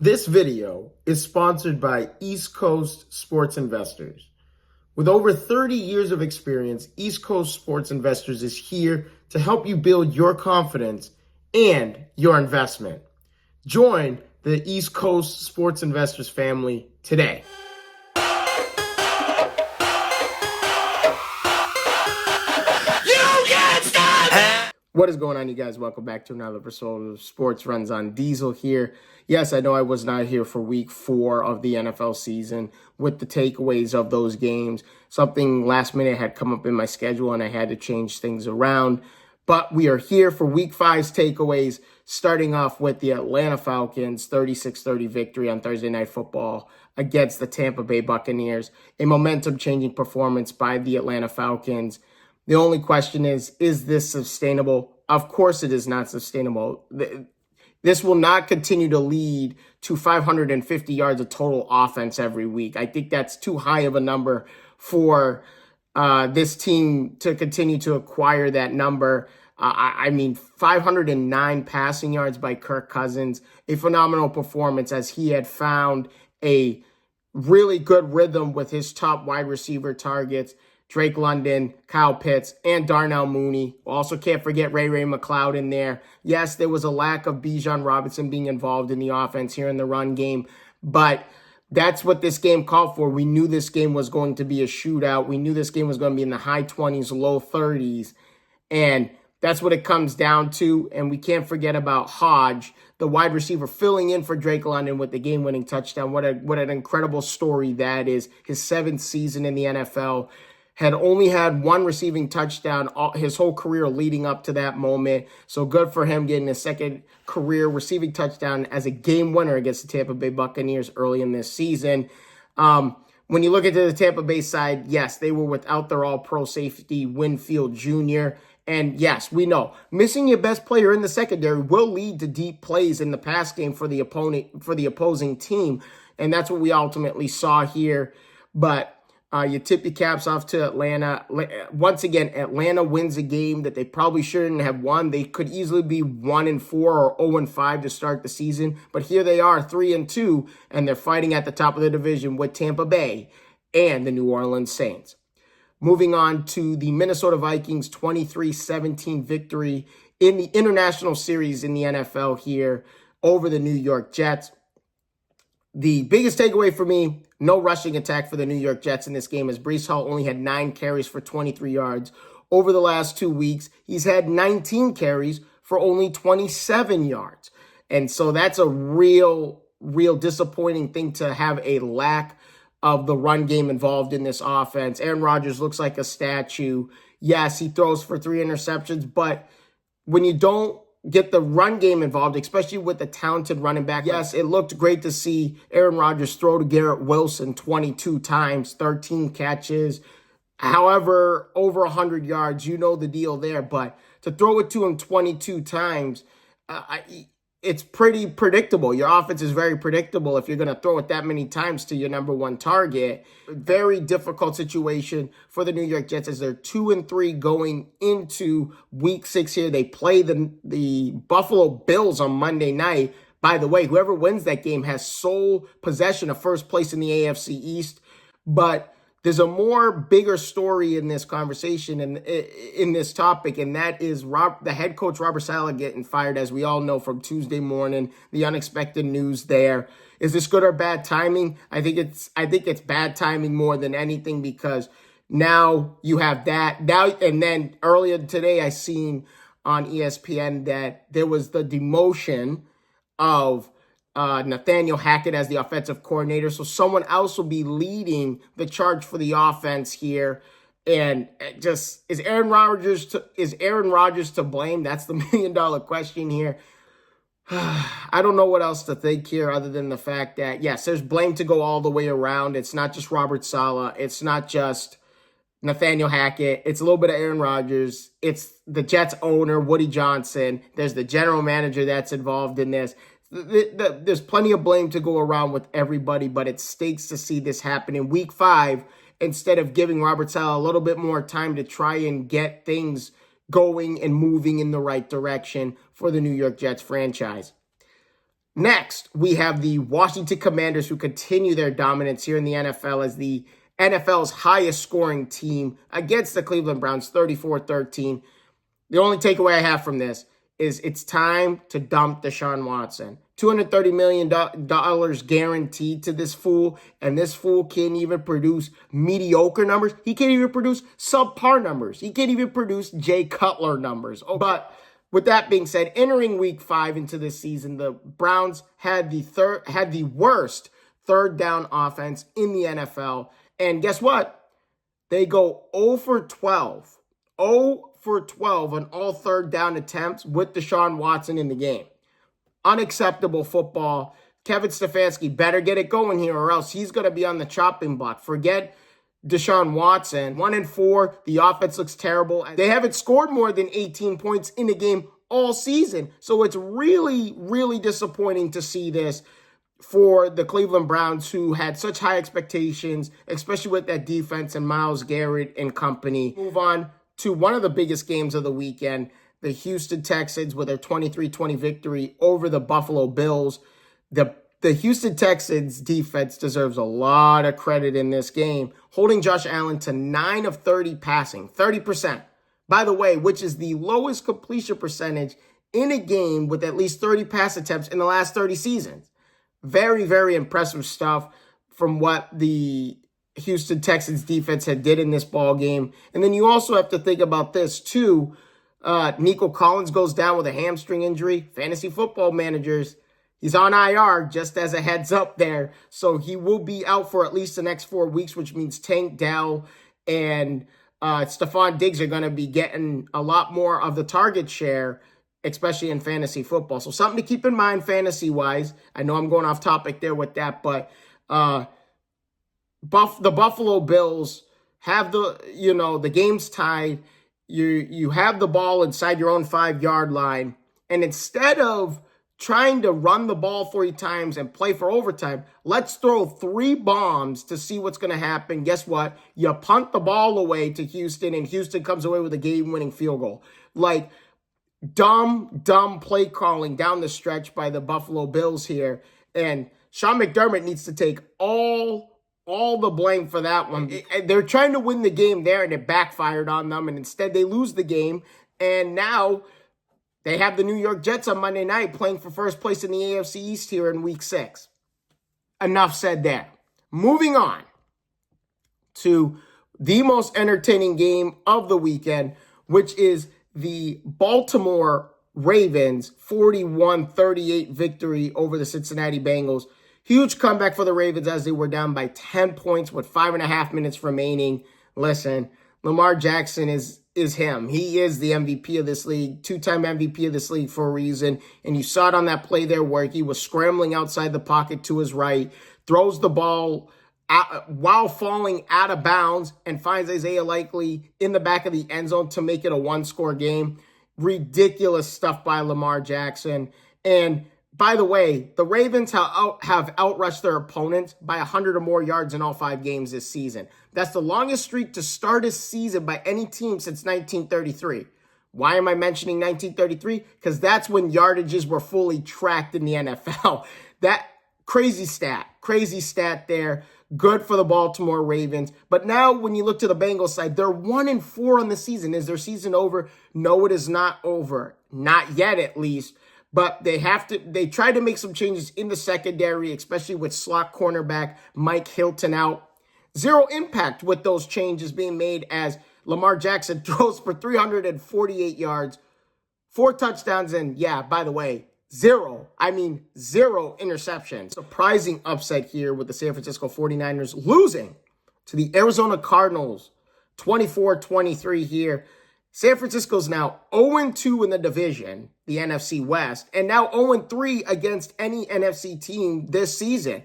This video is sponsored by East Coast Sports Investors. With over 30 years of experience, East Coast Sports Investors is here to help you build your confidence and your investment. Join the East Coast Sports Investors family today. What is going on, you guys? Welcome back to another episode of Sports Runs on Diesel here. Yes, I know I was not here for week 4 of the NFL season with the takeaways of those games. Something last minute had come up in my schedule and I had to change things around. But we are here for week 5's takeaways, starting off with the Atlanta Falcons 36-30 victory on Thursday Night Football against the Tampa Bay Buccaneers. A momentum-changing performance by the Atlanta Falcons. The only question is this sustainable? Of course it is not sustainable. This will not continue to lead to 550 yards of total offense every week. I think that's too high of a number for this team to continue to acquire that number. 509 passing yards by Kirk Cousins, a phenomenal performance as he had found a really good rhythm with his top wide receiver targets. Drake London, Kyle Pitts, and Darnell Mooney. Also can't forget Ray McLeod in there. Yes, there was a lack of Bijan Robinson being involved in the offense here in the run game, but that's what this game called for. We knew this game was going to be a shootout. We knew this game was going to be in the high 20s, low 30s, and that's what it comes down to. And we can't forget about Hodge, the wide receiver, filling in for Drake London with the game-winning touchdown. What an incredible story that is. His 7th season in the NFL. Had only had one receiving touchdown his whole career leading up to that moment. So good for him getting his second career receiving touchdown as a game winner against the Tampa Bay Buccaneers early in this season. When you look at the Tampa Bay side, yes, they were without their all-pro safety Winfield Jr., and yes, we know missing your best player in the secondary will lead to deep plays in the pass game for the opposing team, and that's what we ultimately saw here. But you tip your caps off to Atlanta. Once again, Atlanta wins a game that they probably shouldn't have won. They could easily be 1-4 or 0-5 to start the season, but here they are, 3-2, and they're fighting at the top of the division with Tampa Bay and the New Orleans Saints. Moving on to the Minnesota Vikings 23-17 victory in the International Series in the NFL here over the New York Jets. The biggest takeaway for me, no rushing attack for the New York Jets in this game, as Breece Hall only had 9 carries for 23 yards. Over the last 2 weeks, he's had 19 carries for only 27 yards. And so that's a real disappointing thing to have a lack of the run game involved in this offense. Aaron Rodgers looks like a statue. Yes, he throws for 3 interceptions, but when you don't get the run game involved, especially with the talented running back. Yes, it looked great to see Aaron Rodgers throw to Garrett Wilson 22 times, 13 catches. However, over 100 yards, you know the deal there. But to throw it to him 22 times, it's pretty predictable. Your offense is very predictable if you're going to throw it that many times to your number one target. Very difficult situation for the New York Jets as they're 2-3 going into week 6 here. They play the Buffalo Bills on Monday night. By the way, whoever wins that game has sole possession of first place in the AFC East. But there's a bigger story in this conversation and in this topic, and that is the head coach Robert Saleh getting fired, as we all know, from Tuesday morning. The unexpected news there. Is this good or bad timing? I think it's bad timing more than anything, because now you have that and then earlier today I seen on ESPN that there was the demotion of Nathaniel Hackett as the offensive coordinator. So someone else will be leading the charge for the offense here. And just, is Aaron Rodgers to blame? That's the million-dollar question here. I don't know what else to think here other than the fact that, yes, there's blame to go all the way around. It's not just Robert Saleh. It's not just Nathaniel Hackett. It's a little bit of Aaron Rodgers. It's the Jets owner, Woody Johnson. There's the general manager that's involved in this. There's plenty of blame to go around with everybody, but it stinks to see this happen in week 5 instead of giving Robert Saleh a little bit more time to try and get things going and moving in the right direction for the New York Jets franchise. Next, we have the Washington Commanders, who continue their dominance here in the NFL as the NFL's highest scoring team against the Cleveland Browns, 34-13. The only takeaway I have from this is it's time to dump Deshaun Watson. $230 million guaranteed to this fool, and this fool can't even produce mediocre numbers. He can't even produce subpar numbers. He can't even produce Jay Cutler numbers. Oh, but with that being said, entering week 5 into this season, the Browns had the worst third down offense in the NFL. And guess what? They go 0 for 12. 0 for 12 on all third down attempts with Deshaun Watson in the game. Unacceptable football. Kevin Stefanski better get it going here, or else he's going to be on the chopping block. Forget Deshaun Watson. 1-4. The offense looks terrible. They haven't scored more than 18 points in a game all season. So it's really, really disappointing to see this for the Cleveland Browns, who had such high expectations, especially with that defense and Myles Garrett and company. Move on to one of the biggest games of the weekend, the Houston Texans with their 23-20 victory over the Buffalo Bills. The Houston Texans defense deserves a lot of credit in this game, holding Josh Allen to 9 of 30 passing, 30%. By the way, which is the lowest completion percentage in a game with at least 30 pass attempts in the last 30 seasons. Very, very impressive stuff from what the Houston Texans defense had did in this ball game. And then you also have to think about this too. Nico Collins goes down with a hamstring injury. Fantasy football managers, he's on IR, just as a heads up there. So he will be out for at least the next 4 weeks, which means Tank Dell and Stephon Diggs are going to be getting a lot more of the target share, especially in fantasy football. So something to keep in mind fantasy-wise. I know I'm going off topic there with that, but the Buffalo Bills have the game's tied. You have the ball inside your own 5-yard line, and instead of trying to run the ball 3 times and play for overtime, let's throw 3 bombs to see what's going to happen. Guess what? You punt the ball away to Houston, and Houston comes away with a game-winning field goal. Like, dumb play calling down the stretch by the Buffalo Bills here. And Sean McDermott needs to take all the blame for that one. They're trying to win the game there, and it backfired on them, and instead they lose the game. And now they have the New York Jets on Monday night playing for first place in the AFC East here in Week 6. Enough said there. Moving on to the most entertaining game of the weekend, which is the Baltimore Ravens 41-38 victory over the Cincinnati Bengals. Huge comeback for the Ravens as they were down by 10 points with 5.5 minutes remaining. Listen, Lamar Jackson is him. He is the MVP of this league, 2-time MVP of this league for a reason. And you saw it on that play there where he was scrambling outside the pocket to his right, throws the ball while falling out of bounds, and finds Isaiah Likely in the back of the end zone to make it a 1-score game. Ridiculous stuff by Lamar Jackson. And by the way, the Ravens have outrushed their opponents by 100 or more yards in all 5 games this season. That's the longest streak to start a season by any team since 1933. Why am I mentioning 1933? Because that's when yardages were fully tracked in the NFL. That crazy stat there. Good for the Baltimore Ravens. But now when you look to the Bengals side, they're 1-4 on the season. Is their season over? No, it is not over. Not yet, at least. But they tried to make some changes in the secondary, especially with slot cornerback Mike Hilton out. Zero impact with those changes being made as Lamar Jackson throws for 348 yards, 4 touchdowns, and yeah, by the way, zero interceptions. Surprising upset here with the San Francisco 49ers losing to the Arizona Cardinals 24-23 here. San Francisco's now 0-2 in the division, the NFC West, and now 0-3 against any NFC team this season.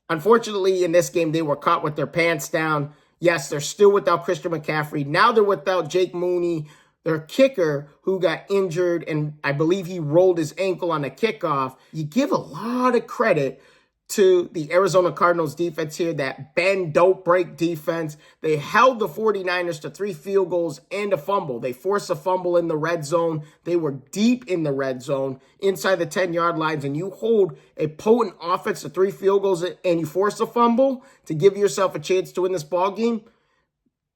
Unfortunately, in this game, they were caught with their pants down. Yes, they're still without Christian McCaffrey. Now they're without Jake Mooney, their kicker, who got injured, and I believe he rolled his ankle on a kickoff. You give a lot of credit to the Arizona Cardinals defense here, that bend, don't break defense. They held the 49ers to 3 field goals and a fumble. They forced a fumble in the red zone. They were deep in the red zone, inside the 10-yard lines, and you hold a potent offense to 3 field goals and you force a fumble to give yourself a chance to win this ball game.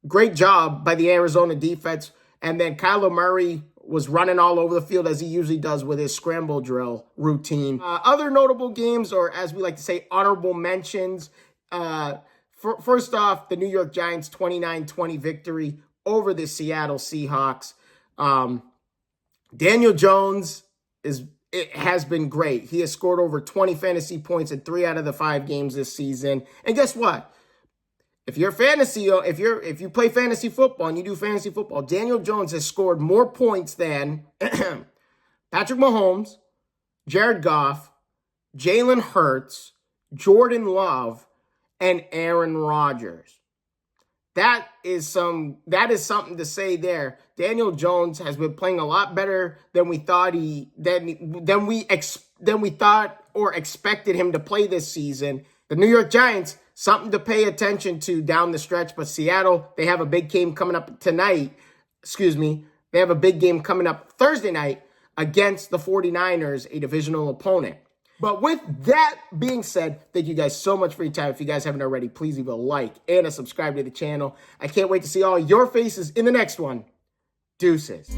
Great job by the Arizona defense. And then Kyler Murray was running all over the field as he usually does with his scramble drill routine. Other notable games, or as we like to say, honorable mentions. First off, the New York Giants 29-20 victory over the Seattle Seahawks. Daniel Jones has been great. He has scored over 20 fantasy points in 3 out of the 5 games this season. And guess what? If you play fantasy football and you do fantasy football, Daniel Jones has scored more points than Patrick Mahomes, Jared Goff, Jalen Hurts, Jordan Love, and Aaron Rodgers. That is something to say there. Daniel Jones has been playing a lot better than we thought than we thought or expected him to play this season. The New York Giants, something to pay attention to down the stretch. But Seattle, they have a big game coming up tonight. They have a big game coming up Thursday night against the 49ers, a divisional opponent. But with that being said, thank you guys so much for your time. If you guys haven't already, please leave a like and a subscribe to the channel. I can't wait to see all your faces in the next one. Deuces.